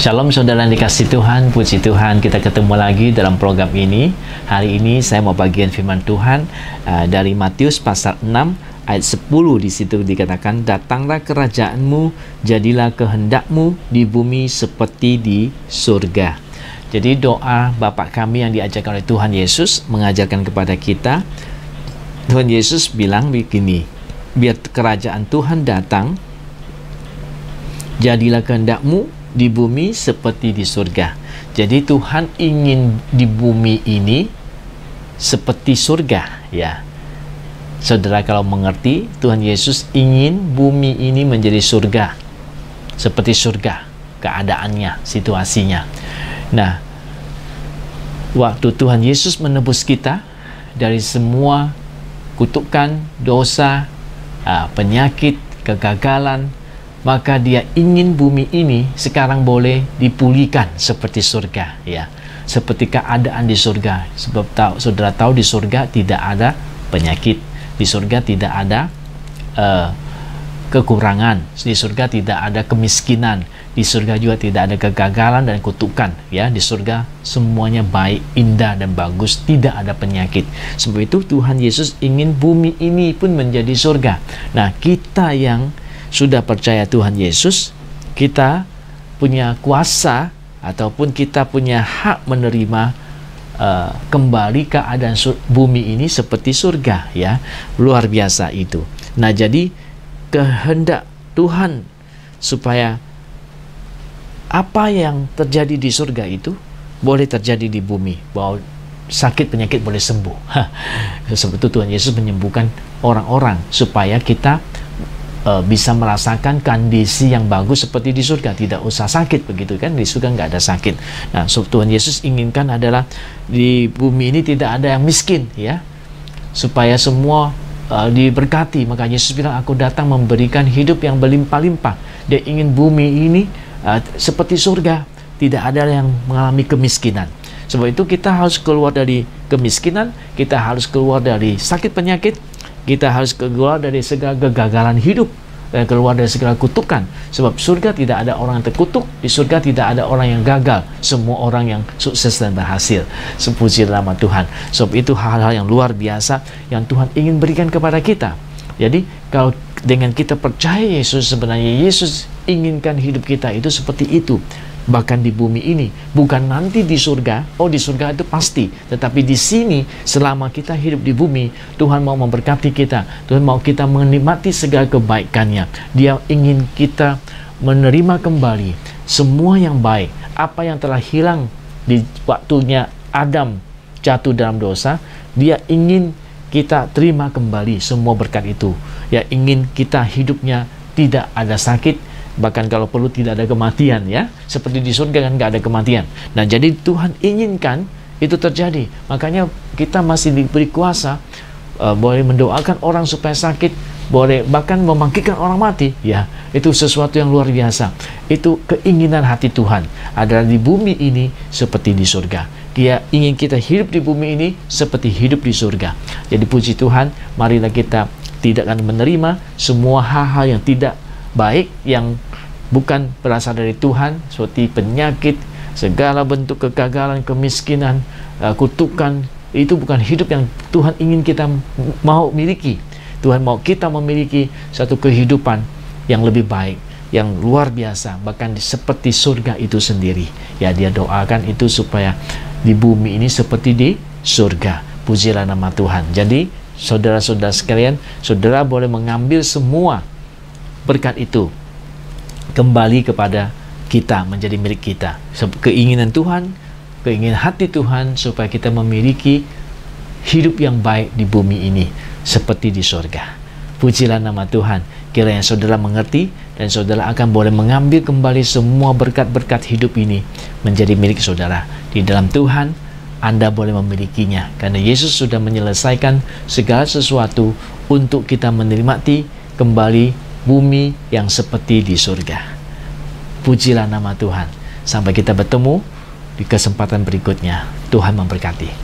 Shalom saudara yang dikasih Tuhan, puji Tuhan kita ketemu lagi dalam program ini. Hari ini saya mau bagian firman Tuhan dari Matius pasal 6 ayat 10. Di situ dikatakan, datanglah kerajaanmu, jadilah kehendakmu di bumi seperti di surga. Jadi doa Bapa kami yang diajarkan oleh Tuhan Yesus mengajarkan kepada kita. Tuhan Yesus bilang begini, biar kerajaan Tuhan datang, jadilah kehendakmu di bumi seperti di surga. Jadi Tuhan ingin di bumi ini seperti surga, ya. Saudara kalau mengerti, Tuhan Yesus ingin bumi ini menjadi surga, seperti surga keadaannya, situasinya. Nah, waktu Tuhan Yesus menebus kita dari semua kutukan, dosa, penyakit, kegagalan, maka dia ingin bumi ini sekarang boleh dipulihkan seperti surga, ya, seperti keadaan di surga. Sebab saudara tahu di surga tidak ada penyakit, di surga tidak ada kekurangan, di surga tidak ada kemiskinan, di surga juga tidak ada kegagalan dan kutukan, ya. Di surga semuanya baik, indah dan bagus, tidak ada penyakit. Sebab itu Tuhan Yesus ingin bumi ini pun menjadi surga. Nah, kita yang sudah percaya Tuhan Yesus, kita punya kuasa ataupun kita punya hak menerima kembali keadaan bumi ini seperti surga, ya. Luar biasa itu. Nah, jadi kehendak Tuhan supaya apa yang terjadi di surga itu boleh terjadi di bumi, bahwa sakit penyakit boleh sembuh. Sebab itu Tuhan Yesus menyembuhkan orang-orang supaya kita bisa merasakan kondisi yang bagus seperti di surga, tidak usah sakit, begitu kan? Di surga nggak ada sakit. Nah, Tuhan Yesus inginkan adalah di bumi ini tidak ada yang miskin, ya, supaya semua diberkati. Maka Yesus bilang, aku datang memberikan hidup yang berlimpah-limpah. Dia ingin bumi ini seperti surga, tidak ada yang mengalami kemiskinan. Sebab itu kita harus keluar dari kemiskinan, kita harus keluar dari sakit penyakit, kita harus keluar dari segala kegagalan hidup dan keluar dari segala kutukan. Sebab surga tidak ada orang yang terkutuk, di surga tidak ada orang yang gagal, semua orang yang sukses dan berhasil. Puji nama Tuhan. Sebab itu hal-hal yang luar biasa yang Tuhan ingin berikan kepada kita. Jadi kalau dengan kita percaya Yesus, sebenarnya Yesus inginkan hidup kita itu seperti itu. Bahkan di bumi ini, bukan nanti di surga. Oh, di surga itu pasti, tetapi di sini selama kita hidup di bumi, Tuhan mau memberkati kita, Tuhan mau kita menikmati segala kebaikannya. Dia ingin kita menerima kembali semua yang baik. Apa yang telah hilang di waktunya Adam jatuh dalam dosa, Dia ingin kita terima kembali semua berkat itu. Ya, ingin kita hidupnya tidak ada sakit, bahkan kalau perlu tidak ada kematian, ya. Seperti di surga kan nggak ada kematian. Nah, jadi Tuhan inginkan itu terjadi. Makanya kita masih diberi kuasa, boleh mendoakan orang supaya sakit, boleh bahkan membangkitkan orang mati, ya. Itu sesuatu yang luar biasa. Itu keinginan hati Tuhan adalah di bumi ini seperti di surga. Dia ingin kita hidup di bumi ini seperti hidup di surga. Jadi puji Tuhan, marilah kita tidak akan menerima semua hal-hal yang tidak baik, yang bukan berasal dari Tuhan, seperti penyakit, segala bentuk kegagalan, kemiskinan, kutukan. Itu bukan hidup yang Tuhan ingin kita mau miliki. Tuhan mau kita memiliki satu kehidupan yang lebih baik, yang luar biasa, bahkan seperti surga itu sendiri. Ya, dia doakan itu supaya di bumi ini seperti di surga. Pujilah nama Tuhan. Jadi saudara-saudara sekalian, saudara boleh mengambil semua berkat itu kembali kepada kita, menjadi milik kita. Keinginan Tuhan, keinginan hati Tuhan supaya kita memiliki hidup yang baik di bumi ini seperti di surga. Pujilah nama Tuhan. Kiranya saudara mengerti dan saudara akan boleh mengambil kembali semua berkat-berkat hidup ini menjadi milik saudara. Di dalam Tuhan Anda boleh memilikinya, karena Yesus sudah menyelesaikan segala sesuatu untuk kita menikmati kembali bumi yang seperti di surga. Pujilah nama Tuhan. Sampai kita bertemu di kesempatan berikutnya. Tuhan memberkati.